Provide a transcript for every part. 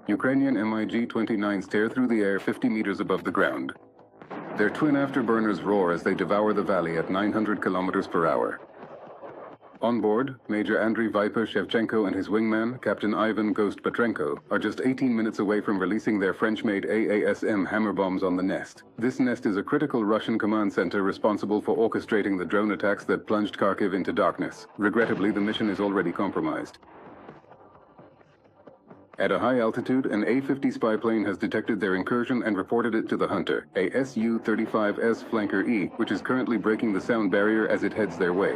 Ukrainian MiG-29s tear through the air 50 meters above the ground. Their twin afterburners roar as they devour the valley at 900 kilometers per hour. On board, Major Andriy Viper Shevchenko and his wingman, Captain Ivan Ghost Petrenko, are just 18 minutes away from releasing their French-made AASM hammer bombs on the nest. This nest is a critical Russian command center responsible for orchestrating the drone attacks that plunged Kharkiv into darkness. Regrettably, the mission is already compromised. At a high altitude, an A-50 spy plane has detected their incursion and reported it to the Hunter, a Su-35S Flanker E, which is currently breaking the sound barrier as it heads their way.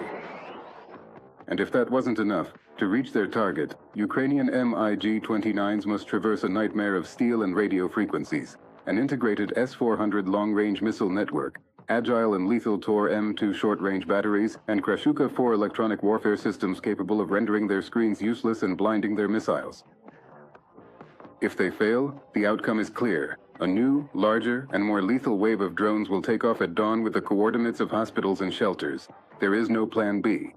And if that wasn't enough, to reach their target, Ukrainian MiG-29s must traverse a nightmare of steel and radio frequencies, an integrated S-400 long-range missile network, agile and lethal Tor M2 short-range batteries, and Krashuka 4 electronic warfare systems capable of rendering their screens useless and blinding their missiles. If they fail, the outcome is clear. A new, larger, and more lethal wave of drones will take off at dawn with the coordinates of hospitals and shelters. There is no plan B.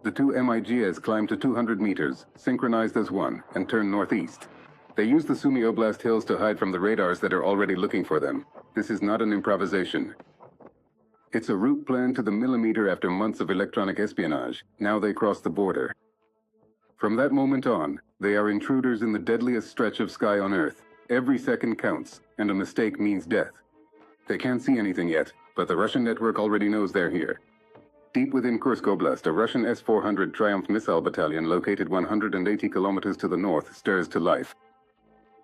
The two MiGs climb to 200 meters, synchronized as one, and turn northeast. They use the Sumy Oblast hills to hide from the radars that are already looking for them. This is not an improvisation. It's a route planned to the millimeter after months of electronic espionage. Now they cross the border. From that moment on, they are intruders in the deadliest stretch of sky on Earth. Every second counts, and a mistake means death. They can't see anything yet, but the Russian network already knows they're here. Deep within Kursk Oblast, a Russian S-400 Triumph missile battalion located 180 kilometers to the north stirs to life.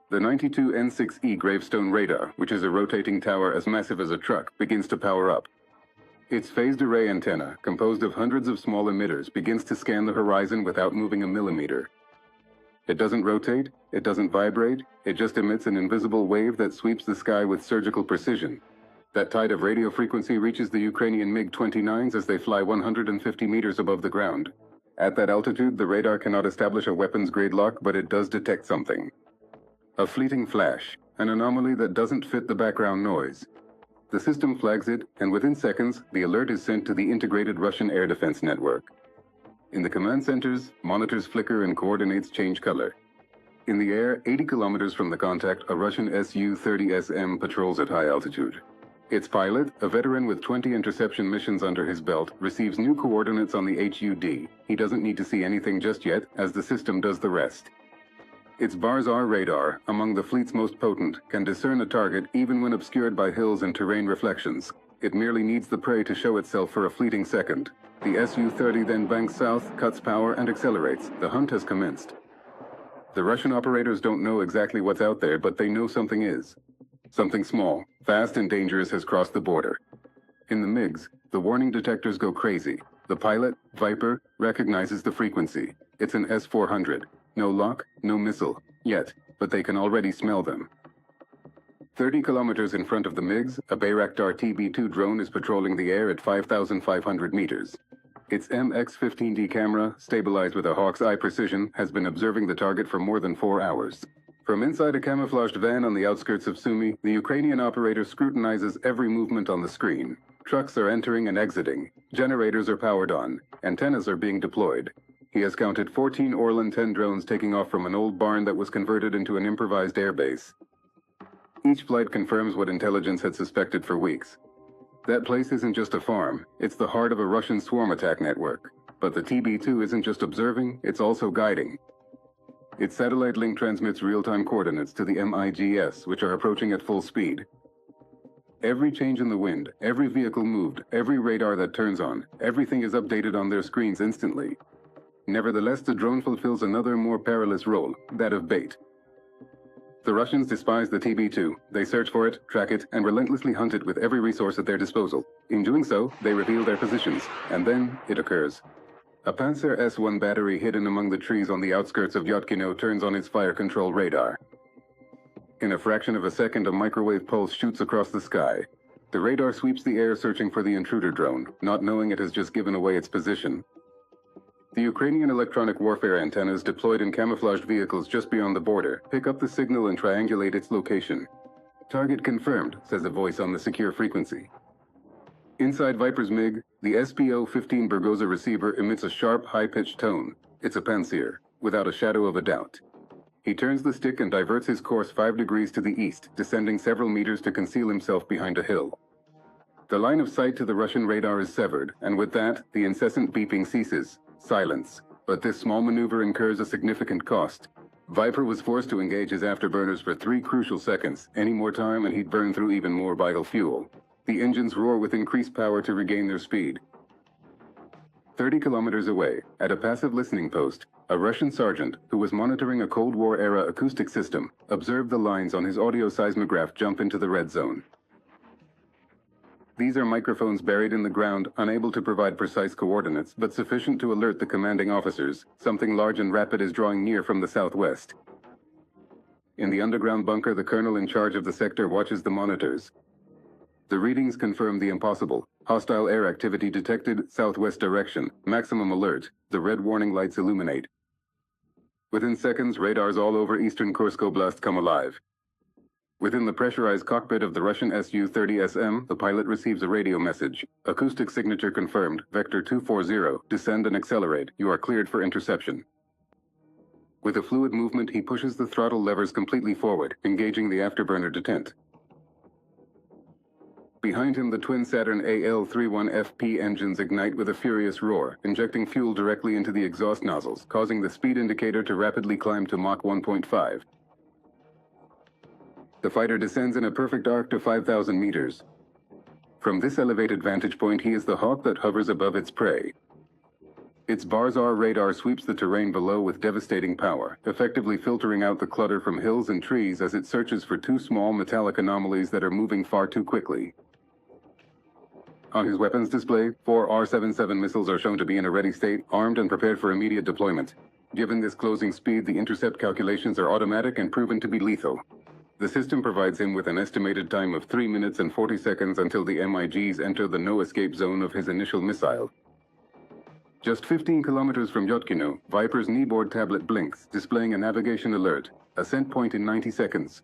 The 92 N6E Gravestone radar, which is a rotating tower as massive as a truck, begins to power up. Its phased array antenna, composed of hundreds of small emitters, begins to scan the horizon without moving a millimeter. It doesn't rotate, it doesn't vibrate, it just emits an invisible wave that sweeps the sky with surgical precision. That tide of radio frequency reaches the Ukrainian MiG-29s as they fly 150 meters above the ground. At that altitude, the radar cannot establish a weapons-grade lock, but it does detect something. A fleeting flash, an anomaly that doesn't fit the background noise. The system flags it, and within seconds, the alert is sent to the integrated Russian air defense network. In the command centers, monitors flicker and coordinates change color. In the air, 80 kilometers from the contact, a Russian Su-30SM patrols at high altitude. Its pilot, a veteran with 20 interception missions under his belt, receives new coordinates on the HUD. He doesn't need to see anything just yet, as the system does the rest. Its Bars-R radar, among the fleet's most potent, can discern a target even when obscured by hills and terrain reflections. It merely needs the prey to show itself for a fleeting second. The Su-30 then banks south, cuts power, and accelerates. The hunt has commenced. The Russian operators don't know exactly what's out there, but they know something is. Something small, fast and dangerous has crossed the border. In the MiGs, the warning detectors go crazy. The pilot, Viper, recognizes the frequency. It's an S-400. No lock, no missile, yet, but they can already smell them. 30 kilometers in front of the MiGs, a Bayraktar TB2 drone is patrolling the air at 5,500 meters. Its MX-15D camera, stabilized with a hawk's eye precision, has been observing the target for more than 4 hours. From inside a camouflaged van on the outskirts of Sumy, the Ukrainian operator scrutinizes every movement on the screen. Trucks are entering and exiting. Generators are powered on. Antennas are being deployed. He has counted 14 Orlan 10 drones taking off from an old barn that was converted into an improvised airbase. Each flight confirms what intelligence had suspected for weeks. That place isn't just a farm, it's the heart of a Russian swarm attack network. But the TB2 isn't just observing, it's also guiding. Its satellite link transmits real-time coordinates to the MiGs, which are approaching at full speed. Every change in the wind, every vehicle moved, every radar that turns on, everything is updated on their screens instantly. Nevertheless, the drone fulfills another more perilous role, that of bait. The Russians despise the TB2. They search for it, track it, and relentlessly hunt it with every resource at their disposal. In doing so, they reveal their positions, and then it occurs. A Panzer S-1 battery hidden among the trees on the outskirts of Yotkino turns on its fire control radar. In a fraction of a second, a microwave pulse shoots across the sky. The radar sweeps the air searching for the intruder drone, not knowing it has just given away its position. The Ukrainian electronic warfare antennas deployed in camouflaged vehicles just beyond the border pick up the signal and triangulate its location. Target confirmed, says a voice on the secure frequency. Inside Viper's MiG, the SPO-15 Burgoza receiver emits a sharp, high-pitched tone. It's a pansier, without a shadow of a doubt. He turns the stick and diverts his course 5 degrees to the east, descending several meters to conceal himself behind a hill. The line of sight to the Russian radar is severed, and with that, the incessant beeping ceases. Silence. But this small maneuver incurs a significant cost. Viper was forced to engage his afterburners for 3 crucial seconds. Any more time and he'd burn through even more vital fuel. The engines roar with increased power to regain their speed. 30 kilometers away, at a passive listening post, a Russian sergeant, who was monitoring a Cold War-era acoustic system, observed the lines on his audio seismograph jump into the red zone. These are microphones buried in the ground, unable to provide precise coordinates, but sufficient to alert the commanding officers. Something large and rapid is drawing near from the southwest. In the underground bunker, the colonel in charge of the sector watches the monitors. The readings confirm the impossible. Hostile air activity detected, southwest direction. Maximum alert. The red warning lights illuminate. Within seconds, radars all over eastern Kursk Oblast come alive. Within the pressurized cockpit of the Russian Su-30SM, the pilot receives a radio message. Acoustic signature confirmed. Vector 240. Descend and accelerate. You are cleared for interception. With a fluid movement, he pushes the throttle levers completely forward, engaging the afterburner detent. Behind him, the twin Saturn AL-31FP engines ignite with a furious roar, injecting fuel directly into the exhaust nozzles, causing the speed indicator to rapidly climb to Mach 1.5. The fighter descends in a perfect arc to 5,000 meters. From this elevated vantage point, he is the hawk that hovers above its prey. Its Barzar radar sweeps the terrain below with devastating power, effectively filtering out the clutter from hills and trees as it searches for 2 small metallic anomalies that are moving far too quickly. On his weapons display, 4 R-77 missiles are shown to be in a ready state, armed and prepared for immediate deployment. Given this closing speed, the intercept calculations are automatic and proven to be lethal. The system provides him with an estimated time of 3 minutes and 40 seconds until the MiGs enter the no-escape zone of his initial missile. Just 15 kilometers from Yotkino, Viper's kneeboard tablet blinks, displaying a navigation alert. Ascent point in 90 seconds.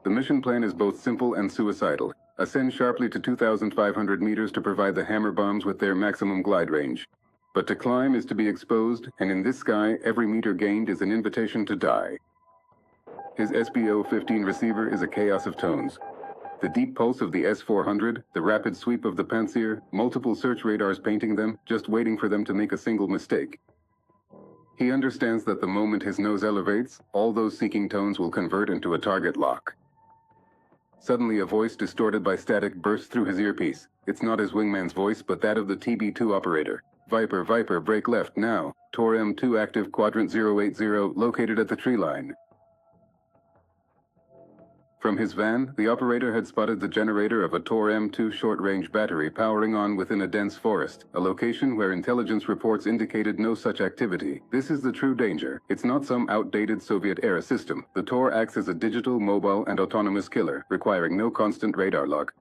The mission plan is both simple and suicidal. Ascend sharply to 2,500 meters to provide the hammer bombs with their maximum glide range. But to climb is to be exposed, and in this sky, every meter gained is an invitation to die. His SPO-15 receiver is a chaos of tones. The deep pulse of the S-400, the rapid sweep of the Pantsir, multiple search radars painting them, just waiting for them to make a single mistake. He understands that the moment his nose elevates, all those seeking tones will convert into a target lock. Suddenly, a voice distorted by static bursts through his earpiece. It's not his wingman's voice, but that of the TB2 operator. Viper, Viper, break left now. Tor M2 active, quadrant 080, located at the tree line. From his van, the operator had spotted the generator of a Tor M2 short-range battery powering on within a dense forest, a location where intelligence reports indicated no such activity. This is the true danger. It's not some outdated Soviet-era system. The Tor acts as a digital, mobile, and autonomous killer, requiring no constant radar lock.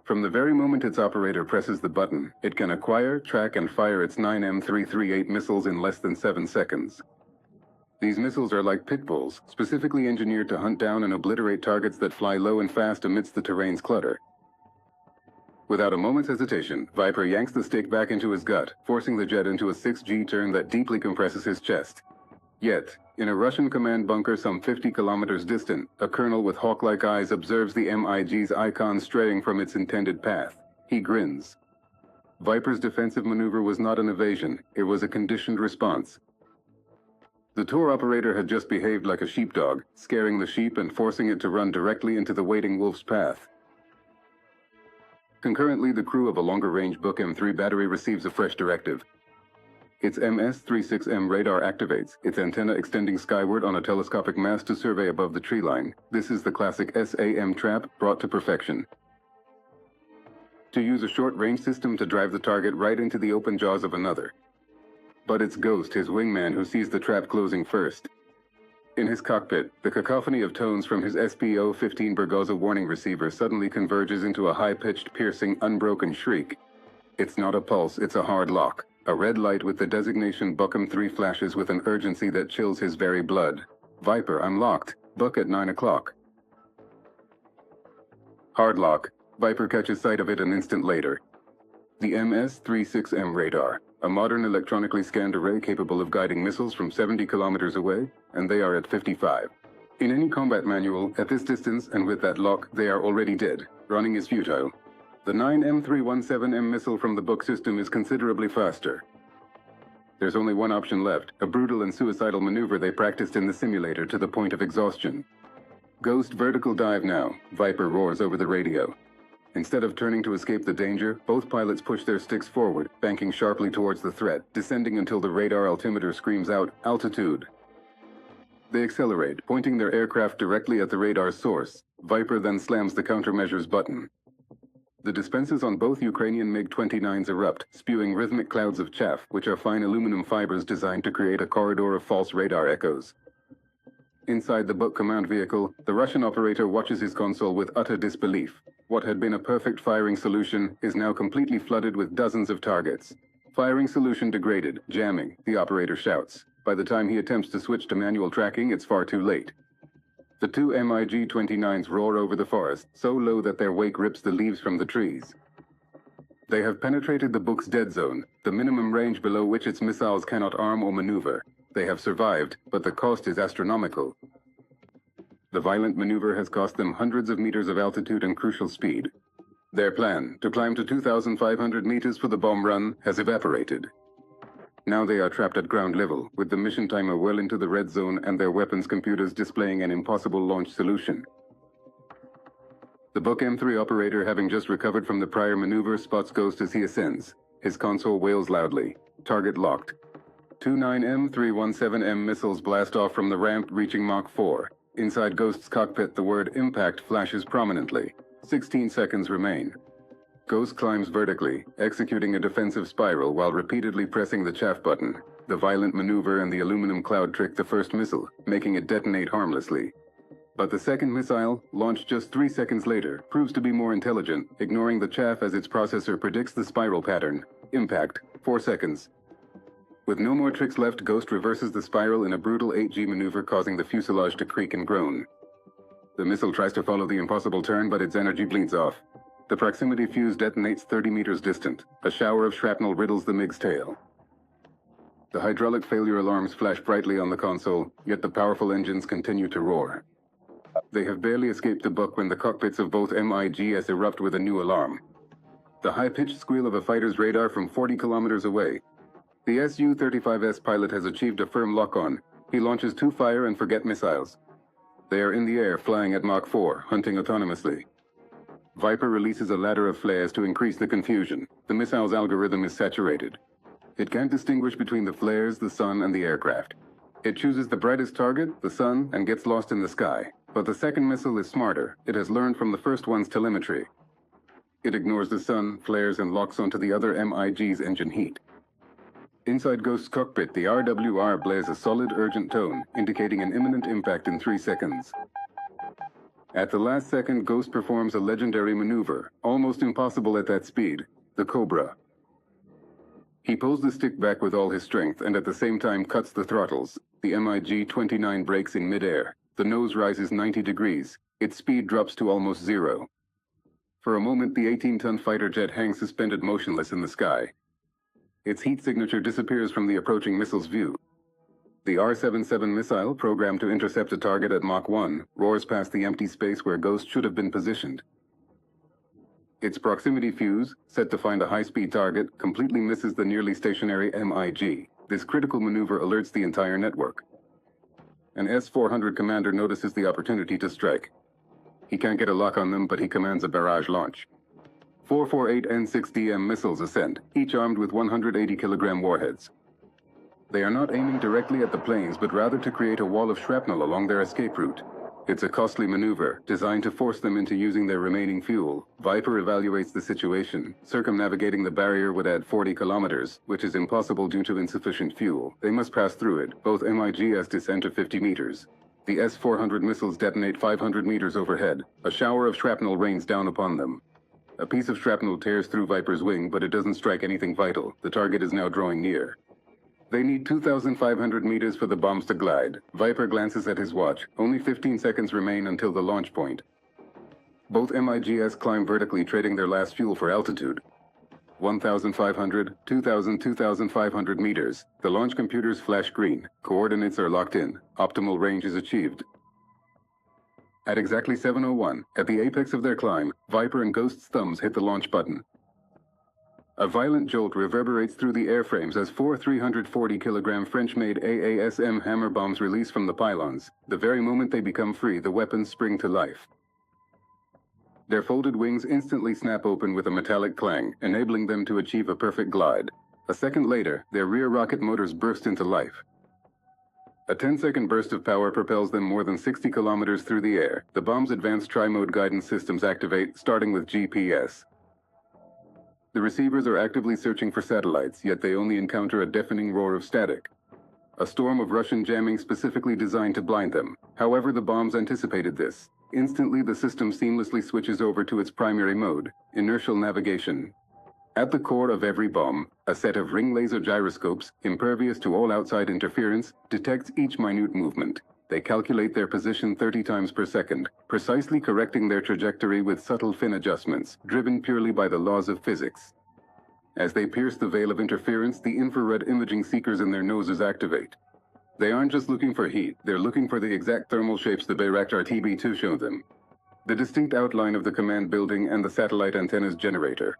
From the very moment its operator presses the button, it can acquire, track, and fire its 9 M338 missiles in less than 7 seconds. These missiles are like pit bulls, specifically engineered to hunt down and obliterate targets that fly low and fast amidst the terrain's clutter. Without a moment's hesitation, Viper yanks the stick back into his gut, forcing the jet into a 6G turn that deeply compresses his chest. Yet, in a Russian command bunker some 50 kilometers distant, a colonel with hawk-like eyes observes the MiG's icon straying from its intended path. He grins. Viper's defensive maneuver was not an evasion, it was a conditioned response. The Tor operator had just behaved like a sheepdog, scaring the sheep and forcing it to run directly into the waiting wolf's path. Concurrently, the crew of a longer-range Book M3 battery receives a fresh directive. Its MS-36M radar activates, its antenna extending skyward on a telescopic mast to survey above the tree line. This is the classic SAM trap brought to perfection. To use a short-range system to drive the target right into the open jaws of another. But it's Ghost, his wingman, who sees the trap closing first. In his cockpit, the cacophony of tones from his SPO-15 Burgoza warning receiver suddenly converges into a high-pitched, piercing, unbroken shriek. It's not a pulse, it's a hard lock. A red light with the designation Buck M3 flashes with an urgency that chills his very blood. Viper, I'm locked. Buck at 9 o'clock. Hard lock. Viper catches sight of it an instant later. The MS-36M radar, a modern electronically scanned array capable of guiding missiles from 70 kilometers away, and they are at 55. In any combat manual, at this distance and with that lock, they are already dead. Running is futile. The 9M317M missile from the book system is considerably faster. There's only one option left, a brutal and suicidal maneuver they practiced in the simulator to the point of exhaustion. Ghost vertical dive now, Viper roars over the radio. Instead of turning to escape the danger, both pilots push their sticks forward, banking sharply towards the threat, descending until the radar altimeter screams out, altitude. They accelerate, pointing their aircraft directly at the radar's source. Viper then slams the countermeasures button. The dispensers on both Ukrainian MiG-29s erupt, spewing rhythmic clouds of chaff, which are fine aluminum fibers designed to create a corridor of false radar echoes. Inside the book command vehicle, the Russian operator watches his console with utter disbelief. What had been a perfect firing solution is now completely flooded with dozens of targets. Firing solution degraded, jamming, the operator shouts. By the time he attempts to switch to manual tracking, it's far too late. The two MiG-29s roar over the forest, so low that their wake rips the leaves from the trees. They have penetrated the book's dead zone, the minimum range below which its missiles cannot arm or maneuver. They have survived, but the cost is astronomical. The violent maneuver has cost them hundreds of meters of altitude and crucial speed. Their plan, to climb to 2,500 meters for the bomb run, has evaporated. Now they are trapped at ground level, with the mission timer well into the red zone and their weapons computers displaying an impossible launch solution. The Book M3 operator, having just recovered from the prior maneuver, spots Ghost as he ascends. His console wails loudly. Target locked. Two 9M317M missiles blast off from the ramp, reaching Mach 4. Inside Ghost's cockpit, the word impact flashes prominently. 16 seconds remain. Ghost climbs vertically, executing a defensive spiral while repeatedly pressing the chaff button. The violent maneuver and the aluminum cloud trick the first missile, making it detonate harmlessly. But the second missile, launched just 3 seconds later, proves to be more intelligent, ignoring the chaff as its processor predicts the spiral pattern. Impact, 4 seconds. With no more tricks left, Ghost reverses the spiral in a brutal 8G maneuver, causing the fuselage to creak and groan. The missile tries to follow the impossible turn, but its energy bleeds off. The proximity fuse detonates 30 meters distant. A shower of shrapnel riddles the MiG's tail. The hydraulic failure alarms flash brightly on the console, yet the powerful engines continue to roar. They have barely escaped the book when the cockpits of both MiGs erupt with a new alarm. The high-pitched squeal of a fighter's radar from 40 kilometers away. The Su-35S pilot has achieved a firm lock-on. He launches 2 fire-and-forget missiles. They are in the air, flying at Mach 4, hunting autonomously. Viper releases a ladder of flares to increase the confusion. The missile's algorithm is saturated. It can't distinguish between the flares, the sun, and the aircraft. It chooses the brightest target, the sun, and gets lost in the sky. But the second missile is smarter. It has learned from the first one's telemetry. It ignores the sun, flares, and locks onto the other MiG's engine heat. Inside Ghost's cockpit, the RWR blares a solid, urgent tone, indicating an imminent impact in 3 seconds. At the last second, Ghost performs a legendary maneuver, almost impossible at that speed, the Cobra. He pulls the stick back with all his strength and at the same time cuts the throttles. The MiG-29 brakes in midair. The nose rises 90 degrees. Its speed drops to almost zero. For a moment, the 18-ton fighter jet hangs suspended motionless in the sky. Its heat signature disappears from the approaching missile's view. The R-77 missile, programmed to intercept a target at Mach 1, roars past the empty space where Ghost should have been positioned. Its proximity fuse, set to find a high-speed target, completely misses the nearly stationary MiG. This critical maneuver alerts the entire network. An S-400 commander notices the opportunity to strike. He can't get a lock on them, but he commands a barrage launch. 448 N6DM missiles ascend, each armed with 180-kilogram warheads. They are not aiming directly at the planes, but rather to create a wall of shrapnel along their escape route. It's a costly maneuver, designed to force them into using their remaining fuel. Viper evaluates the situation. Circumnavigating the barrier would add 40 kilometers, which is impossible due to insufficient fuel. They must pass through it. Both MiGs descend to 50 meters. The S-400 missiles detonate 500 meters overhead. A shower of shrapnel rains down upon them. A piece of shrapnel tears through Viper's wing, but it doesn't strike anything vital. The target is now drawing near. They need 2,500 meters for the bombs to glide. Viper glances at his watch. Only 15 seconds remain until the launch point. Both MIGs climb vertically, trading their last fuel for altitude. 1,500, 2,000, 2,500 meters. The launch computers flash green. Coordinates are locked in. Optimal range is achieved. At exactly 7:01, at the apex of their climb, Viper and Ghost's thumbs hit the launch button. A violent jolt reverberates through the airframes as four 340-kilogram French-made AASM hammer bombs release from the pylons. The very moment they become free, the weapons spring to life. Their folded wings instantly snap open with a metallic clang, enabling them to achieve a perfect glide. A second later, their rear rocket motors burst into life. A 10-second burst of power propels them more than 60 kilometers through the air. The bomb's advanced tri-mode guidance systems activate, starting with GPS. The receivers are actively searching for satellites, yet they only encounter a deafening roar of static. A storm of Russian jamming specifically designed to blind them. However, the bombs anticipated this. Instantly, the system seamlessly switches over to its primary mode, inertial navigation. At the core of every bomb, a set of ring laser gyroscopes, impervious to all outside interference, detects each minute movement. They calculate their position 30 times per second, precisely correcting their trajectory with subtle fin adjustments, driven purely by the laws of physics. As they pierce the veil of interference, the infrared imaging seekers in their noses activate. They aren't just looking for heat, they're looking for the exact thermal shapes the Bayraktar TB2 showed them. The distinct outline of the command building and the satellite antenna's generator.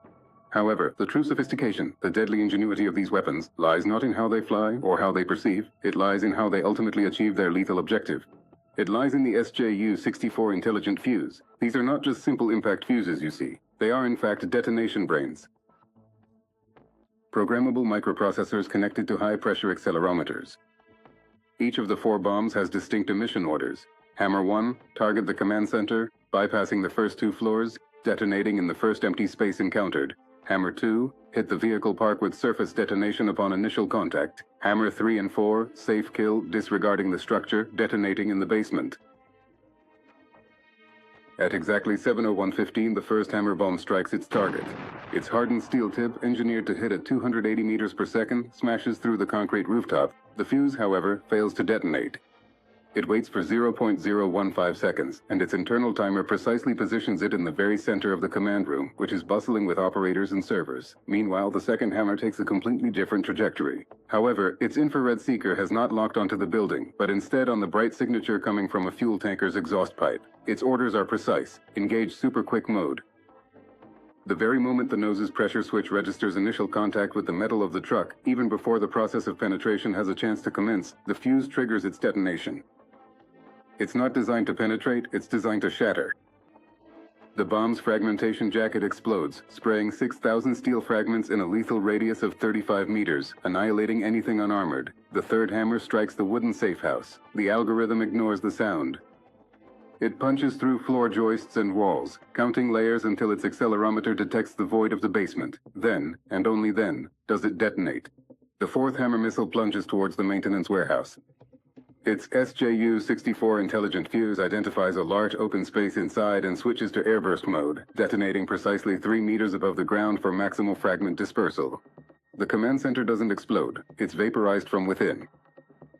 However, the true sophistication, the deadly ingenuity of these weapons, lies not in how they fly or how they perceive, it lies in how they ultimately achieve their lethal objective. It lies in the SJU-64 intelligent fuse. These are not just simple impact fuses, you see. They are in fact detonation brains. Programmable microprocessors connected to high-pressure accelerometers. Each of the four bombs has distinct emission orders. Hammer 1, target the command center, bypassing the first two floors, detonating in the first empty space encountered. Hammer 2, hit the vehicle park with surface detonation upon initial contact. Hammer 3 and 4, safe kill, disregarding the structure, detonating in the basement. At exactly 7:01:15, the first hammer bomb strikes its target. Its hardened steel tip, engineered to hit at 280 meters per second, smashes through the concrete rooftop. The fuse, however, fails to detonate. It waits for 0.015 seconds, and its internal timer precisely positions it in the very center of the command room, which is bustling with operators and servers. Meanwhile, the second hammer takes a completely different trajectory. However, its infrared seeker has not locked onto the building, but instead on the bright signature coming from a fuel tanker's exhaust pipe. Its orders are precise. Engage super quick mode. The very moment the nose's pressure switch registers initial contact with the metal of the truck, even before the process of penetration has a chance to commence, the fuse triggers its detonation. It's not designed to penetrate, it's designed to shatter. The bomb's fragmentation jacket explodes, spraying 6,000 steel fragments in a lethal radius of 35 meters, annihilating anything unarmored. The third hammer strikes the wooden safe house. The algorithm ignores the sound. It punches through floor joists and walls, counting layers until its accelerometer detects the void of the basement. Then, and only then, does it detonate. The fourth hammer missile plunges towards the maintenance warehouse. Its SJU-64 intelligent fuse identifies a large open space inside and switches to airburst mode, detonating precisely 3 meters above the ground for maximal fragment dispersal. The command center doesn't explode, it's vaporized from within.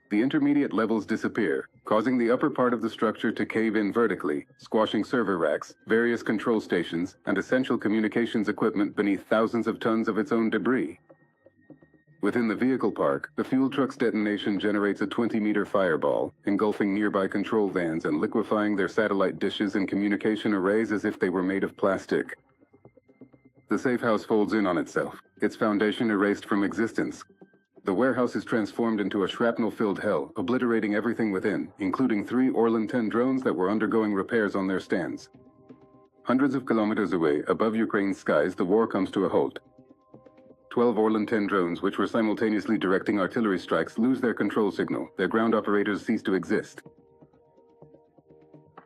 The intermediate levels disappear, causing the upper part of the structure to cave in vertically, squashing server racks, various control stations, and essential communications equipment beneath thousands of tons of its own debris. Within the vehicle park, the fuel truck's detonation generates a 20-meter fireball, engulfing nearby control vans and liquefying their satellite dishes and communication arrays as if they were made of plastic. The safe house folds in on itself, its foundation erased from existence. The warehouse is transformed into a shrapnel-filled hell, obliterating everything within, including 3 Orlan 10 drones that were undergoing repairs on their stands. Hundreds of kilometers away, above Ukraine's skies, the war comes to a halt. 12 Orlan 10 drones, which were simultaneously directing artillery strikes, lose their control signal. Their ground operators cease to exist.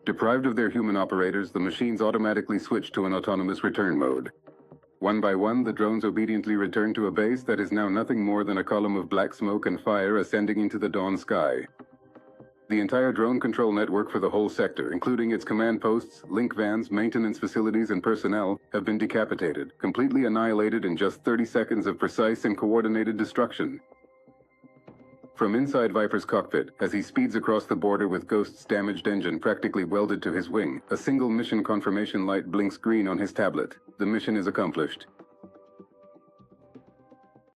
Deprived of their human operators, the machines automatically switch to an autonomous return mode. One by one, the drones obediently return to a base that is now nothing more than a column of black smoke and fire ascending into the dawn sky. The entire drone control network for the whole sector, including its command posts, link vans, maintenance facilities, and personnel, have been decapitated, completely annihilated in just 30 seconds of precise and coordinated destruction. From inside Viper's cockpit, as he speeds across the border with Ghost's damaged engine practically welded to his wing, a single mission confirmation light blinks green on his tablet. The mission is accomplished.